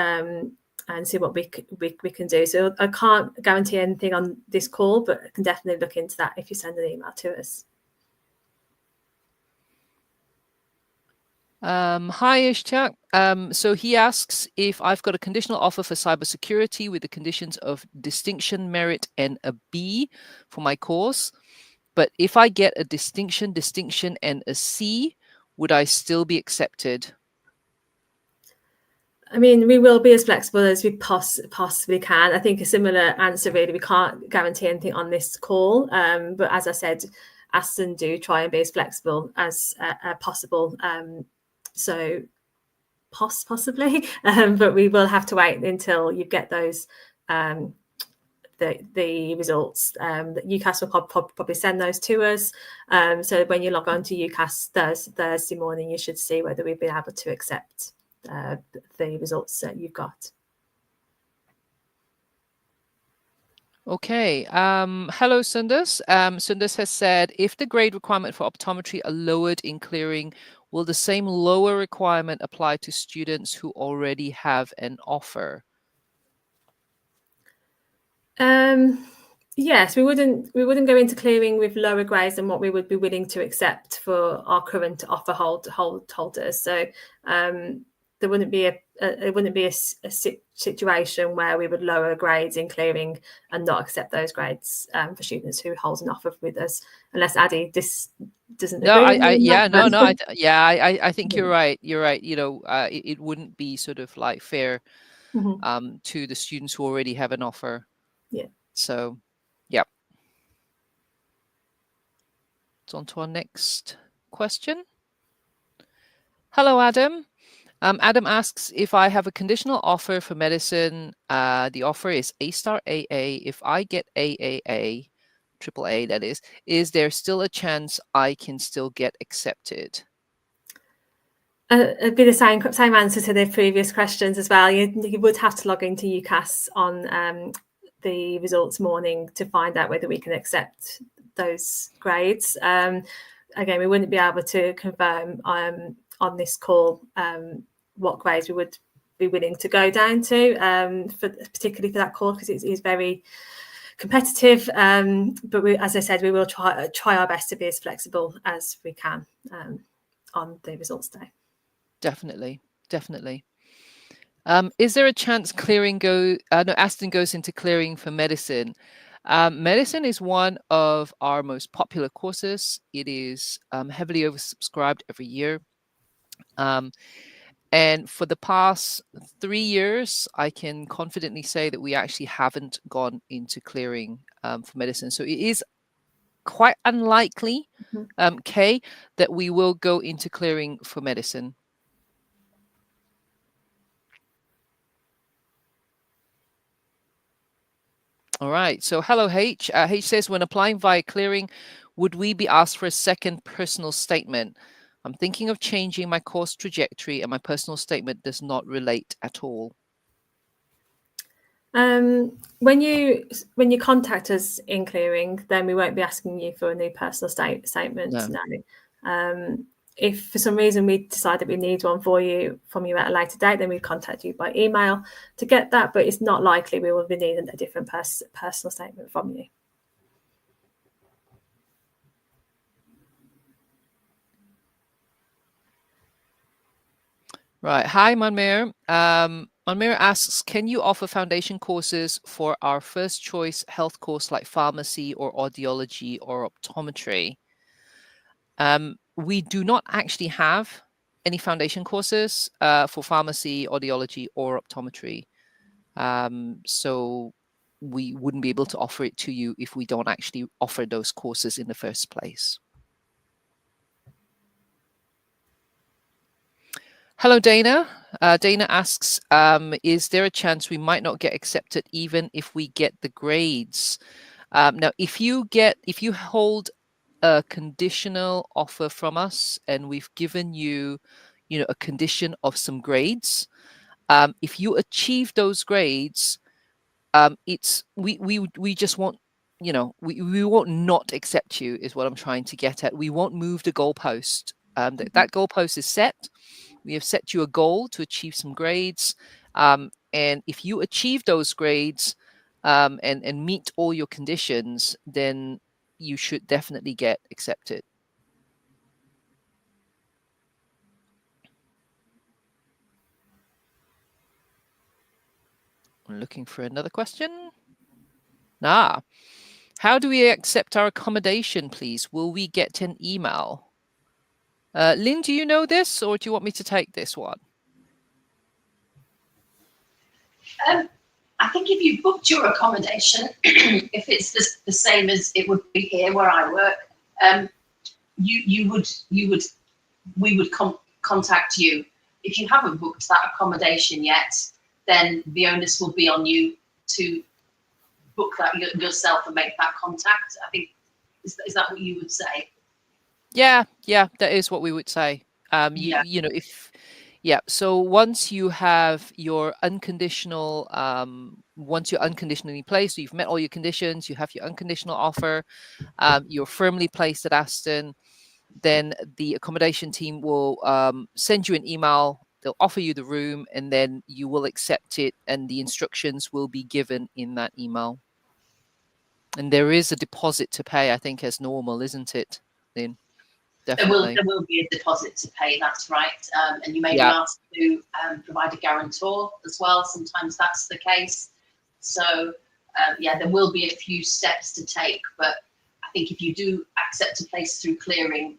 And see what we can do. So I can't guarantee anything on this call, but I can definitely look into that if you send an email to us.
Hi, Ishtiaq. So he asks if I've got a conditional offer for cybersecurity with the conditions of distinction, merit, and a B for my course. But if I get a distinction, and a C, would I still be accepted?
I mean, we will be as flexible as we possibly can. I think a similar answer, really. We can't guarantee anything on this call. But as I said, Aston do try and be as flexible as possible. So possibly, but we will have to wait until you get those the results. UCAS will probably send those to us. So when you log on to UCAS Thursday morning, you should see whether we've been able to accept the results that you've got.
Okay. Hello, Sundus. Sundus has said, if the grade requirement for optometry are lowered in clearing, will the same lower requirement apply to students who already have an offer?
Yes, we wouldn't go into clearing with lower grades than what we would be willing to accept for our current offer holders. So there wouldn't be a situation where we would lower grades in clearing and not accept those grades for students who hold an offer with us, unless Addy doesn't agree.
I think you're right. You're right. It wouldn't be sort of like fair to the students who already have an offer.
Yeah.
So, yeah. So on to our next question. Hello, Adam. Adam asks if I have a conditional offer for medicine. The offer is A*, AA. If I get AAA, AAA that is there still a chance I can still get accepted?
It'd be the same answer to the previous questions as well. You would have to log into UCAS on the results morning to find out whether we can accept those grades. Again, we wouldn't be able to confirm on this call what grades we would be willing to go down to, particularly for that call, because it is very competitive. But as I said, we will try our best to be as flexible as we can on the results day.
Definitely. Is there a chance Aston goes into clearing for medicine? Medicine is one of our most popular courses. It is heavily oversubscribed every year. And for the past 3 years, I can confidently say that we actually haven't gone into clearing for medicine. So it is quite unlikely, Kay, that we will go into clearing for medicine. All right. So hello, H. H says, when applying via clearing, would we be asked for a second personal statement? I'm thinking of changing my course trajectory and my personal statement does not relate at all.
When you contact us in clearing, then we won't be asking you for a new personal statement. No. if for some reason we decide that we need one from you at a later date, then we contact you by email to get that. But it's not likely we will be needing a different personal statement from you.
Right. Hi, Manmir. Manmir asks, can you offer foundation courses for our first choice health course like pharmacy or audiology or optometry? We do not actually have any foundation courses for pharmacy, audiology, or optometry. So we wouldn't be able to offer it to you if we don't actually offer those courses in the first place. Hello, Dana. Dana asks, is there a chance we might not get accepted even if we get the grades? Now, if you hold a conditional offer from us and we've given you, a condition of some grades, if you achieve those grades, we just won't, we won't not accept you is what I'm trying to get at. We won't move the goalpost. That goalpost is set. We have set you a goal to achieve some grades. And if you achieve those grades and meet all your conditions, then you should definitely get accepted. I'm looking for another question. How do we accept our accommodation, please? Will we get an email? Lynn, do you know this, or do you want me to take this one?
I think if you booked your accommodation, if it's the same as it would be here where I work, we would contact you. If you haven't booked that accommodation yet, then the onus will be on you to book that yourself and make that contact. I think is that what you would say?
Yeah, that is what we would say. So once you have your unconditional, once you're unconditionally placed, so you've met all your conditions, you have your unconditional offer, you're firmly placed at Aston, then the accommodation team will send you an email. They'll offer you the room, and then you will accept it, and the instructions will be given in that email. And there is a deposit to pay, I think, as normal, isn't it, Lynn? Definitely.
There will be a deposit to pay, that's right. And you may be asked to provide a guarantor as well. Sometimes that's the case. So, there will be a few steps to take. But I think if you do accept a place through clearing,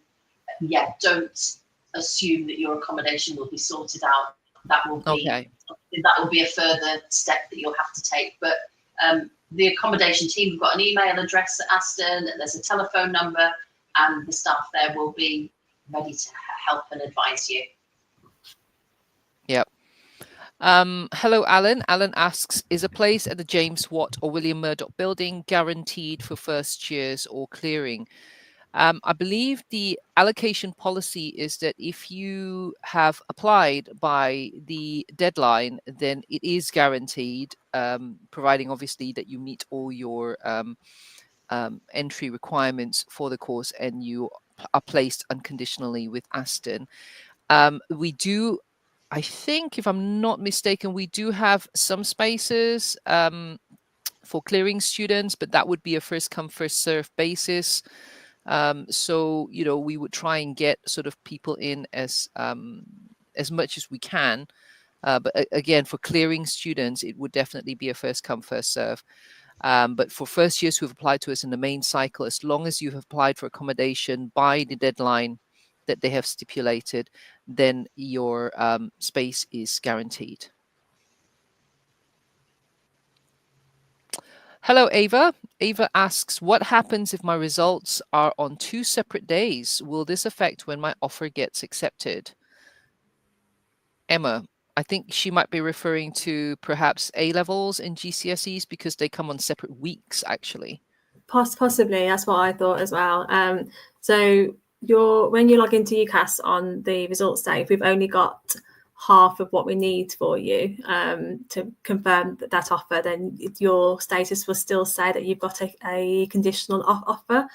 don't assume that your accommodation will be sorted out. That will be a further step that you'll have to take. But the accommodation team, we've got an email address at Aston, and there's a telephone number, and the staff there will be ready to help and advise you.
Yep. Hello, Alan. Alan asks, is a place at the James Watt or William Murdoch building guaranteed for first years or clearing? I believe the allocation policy is that if you have applied by the deadline, then it is guaranteed, providing obviously that you meet all your entry requirements for the course and you are placed unconditionally with Aston. We do, I think, if I'm not mistaken, we do have some spaces for clearing students, but that would be a first come, first serve basis. So, we would try and get sort of people in as much as we can. But again, for clearing students, it would definitely be a first come, first serve. But for first years who have applied to us in the main cycle, as long as you have applied for accommodation by the deadline that they have stipulated, then your space is guaranteed. Hello, Ava. Ava asks, what happens if my results are on 2 separate days? Will this affect when my offer gets accepted? Emma, I think she might be referring to perhaps A-levels and GCSEs because they come on separate weeks, actually.
Possibly, that's what I thought as well. So when you log into UCAS on the results day, if we've only got half of what we need for you to confirm that offer, then your status will still say that you've got a conditional offer.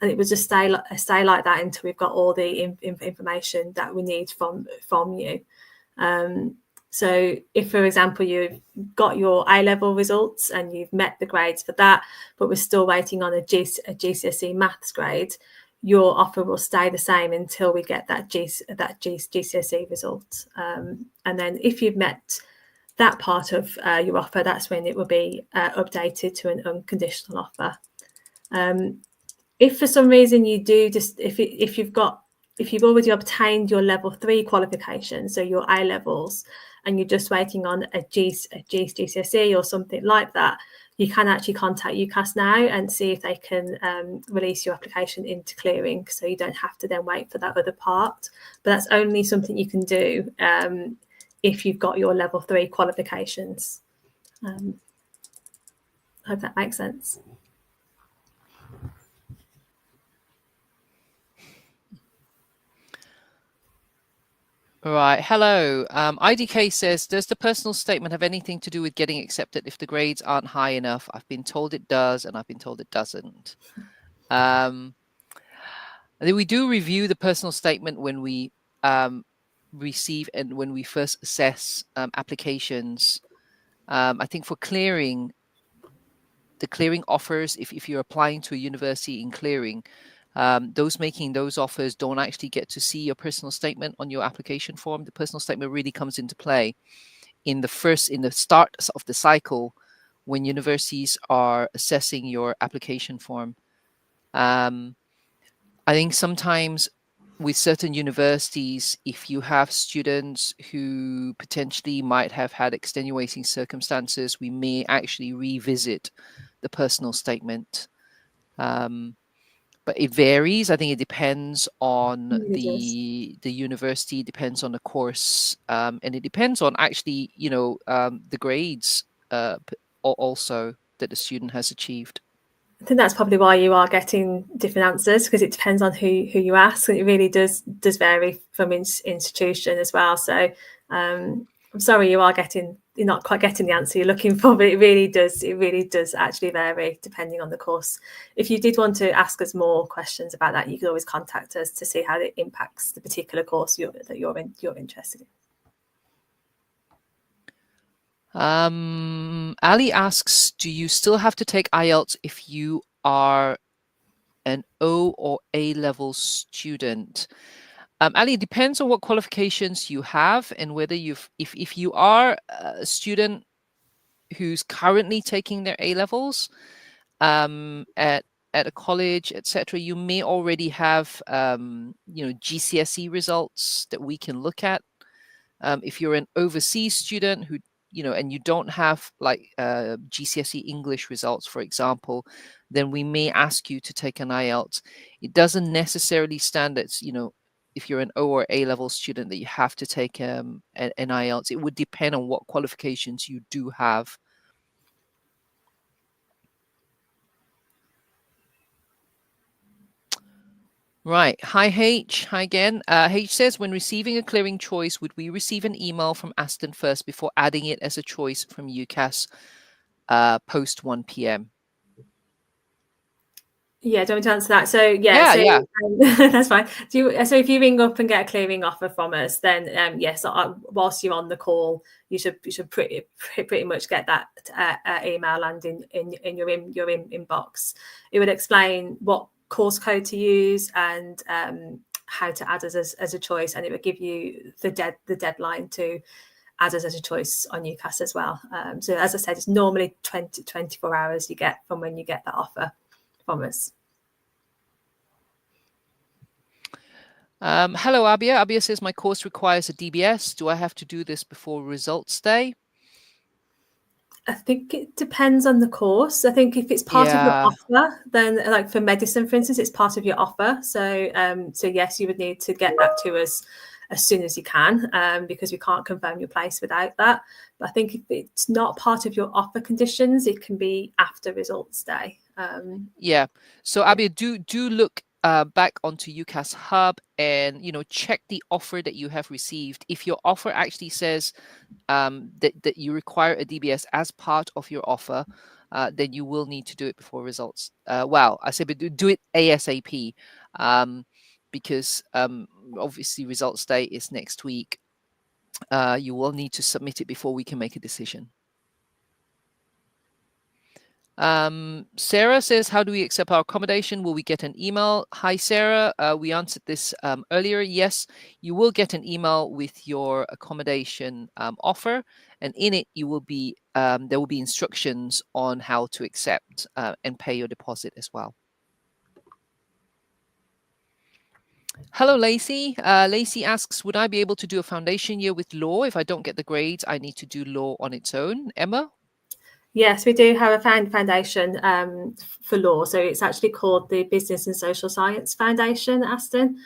and it will just stay like that until we've got all the information that we need from you. So if, for example, you've got your A-level results and you've met the grades for that, but we're still waiting on a GCSE maths grade, your offer will stay the same until we get that GCSE result. And then if you've met that part of your offer, that's when it will be updated to an unconditional offer. If for some reason you do just if you've already obtained your level 3 qualification, so your A levels, and you're just waiting on a GCSE or something like that, you can actually contact UCAS now and see if they can release your application into clearing, so you don't have to then wait for that other part. But that's only something you can do if you've got your level 3 qualifications. I hope that makes sense.
Right. Hello. IDK says, does the personal statement have anything to do with getting accepted if the grades aren't high enough? I've been told it does, and I've been told it doesn't. We do review the personal statement when we receive and when we first assess applications. I think for clearing, the clearing offers, if you're applying to a university in clearing, those making those offers don't actually get to see your personal statement on your application form. The personal statement really comes into play in the start of the cycle when universities are assessing your application form. I think sometimes with certain universities, if you have students who potentially might have had extenuating circumstances, we may actually revisit the personal statement. But it varies. I think it depends on the university, depends on the course, and it depends on actually, the grades also that the student has achieved.
I think that's probably why you are getting different answers, because it depends on who you ask, and it really does vary from institution as well. So I'm sorry you're not quite getting the answer you're looking for, but it really does actually vary depending on the course. If you did want to ask us more questions about that, you could always contact us to see how it impacts the particular course that you're interested in.
Ali asks, do you still have to take IELTS if you are an O or A level student? Ali, it depends on what qualifications you have and whether if you are a student who's currently taking their A levels at a college, etc., you may already have GCSE results that we can look at. If you're an overseas student who and you don't have like GCSE English results, for example, then we may ask you to take an IELTS. It doesn't necessarily stand that if you're an O or A level student that you have to take an IELTS. It would depend on what qualifications you do have. Right. Hi, H. Hi again. H says, when receiving a clearing choice, would we receive an email from Aston first before adding it as a choice from UCAS post 1 p.m.?
Yeah, do you want me to answer that? So yeah. That's fine. So if you ring up and get a clearing offer from us, then yes, whilst you're on the call, you should pretty much get that email landing in your inbox. It would explain what course code to use and how to add us as a choice, and it would give you the deadline to add us as a choice on UCAS as well. So as I said, it's normally 24 hours you get from when you get that offer from us.
Hello, Abia. Abia says, my course requires a DBS. Do I have to do this before results day?
I think it depends on the course. I think if it's part of your offer, then like for medicine, for instance, it's part of your offer. So yes, you would need to get that to us as soon as you can, because we can't confirm your place without that. But I think if it's not part of your offer conditions, it can be after results day.
So Abia, do look back onto UCAS Hub and check the offer that you have received. If your offer actually says that you require a DBS as part of your offer, then you will need to do it before results. Well, I say, but do it ASAP, because obviously results day is next week. You will need to submit it before we can make a decision. Sarah says, how do we accept our accommodation? Will we get an email? Hi, Sarah. We answered this earlier. Yes, you will get an email with your accommodation offer, and in it you will be there will be instructions on how to accept and pay your deposit as well. Hello, Lacey. Lacey asks, would I be able to do a foundation year with law? If I don't get the grades, I need to do law on its own. Emma?
Yes, we do have a foundation for law. So it's actually called the Business and Social Science Foundation, Aston.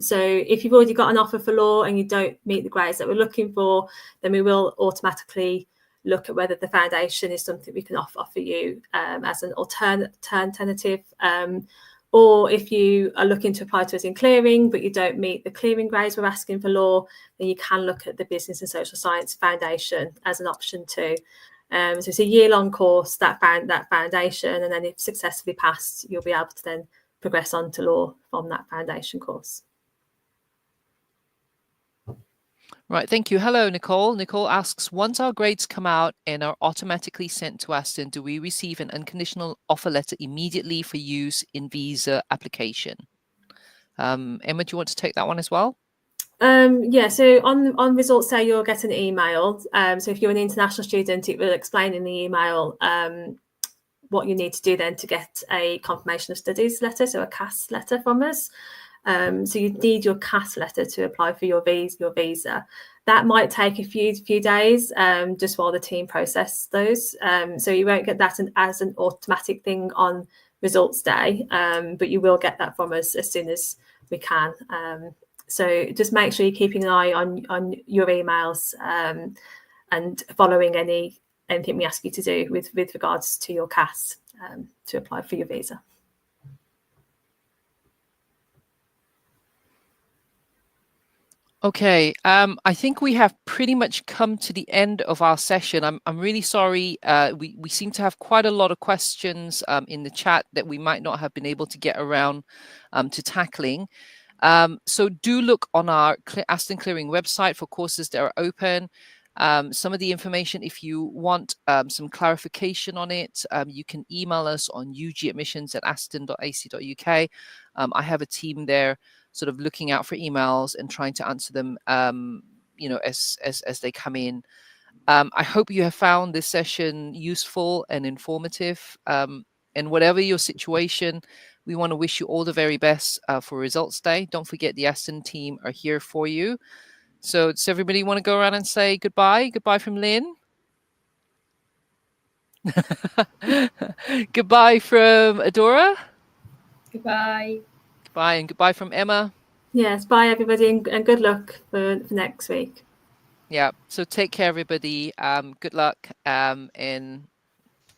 So if you've already got an offer for law and you don't meet the grades that we're looking for, then we will automatically look at whether the foundation is something we can offer you as an alternative. Or if you are looking to apply to us in clearing, but you don't meet the clearing grades we're asking for law, then you can look at the Business and Social Science Foundation as an option too. So it's a year-long course, that foundation, and then if successfully passed, you'll be able to then progress on to law from that foundation course.
Right, thank you. Hello, Nicole. Nicole asks, once our grades come out and are automatically sent to Aston, do we receive an unconditional offer letter immediately for use in visa application? Emma, do you want to take that one as well?
Yeah, so on results day, you'll get an email. So if you're an international student, it will explain in the email what you need to do then to get a confirmation of studies letter, so a CAS letter from us. So you need your CAS letter to apply for your visa. That might take a few days, just while the team process those. So you won't get that as an automatic thing on results day, but you will get that from us as soon as we can. So just make sure you're keeping an eye on your emails and following anything we ask you to do with regards to your CAS to apply for your visa.
Okay, I think we have pretty much come to the end of our session. I'm really sorry. We seem to have quite a lot of questions in the chat that we might not have been able to get around to tackling. So do look on our Aston Clearing website for courses that are open. Some of the information, if you want some clarification on it, you can email us on ugadmissions@aston.ac.uk. I have a team there sort of looking out for emails and trying to answer them, as they come in. I hope you have found this session useful and informative. And whatever your situation, we want to wish you all the very best for results day. Don't forget the Aston team are here for you. So does everybody want to go around and say goodbye? Goodbye from Lynn. Goodbye from Adora.
Goodbye.
Goodbye, and goodbye from Emma.
Yes, bye everybody, and good luck for next week.
Yeah, so take care, everybody. Good luck, and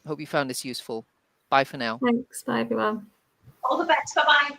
hope you found this useful. Bye for now.
Thanks, bye everyone.
All the best. Bye-bye.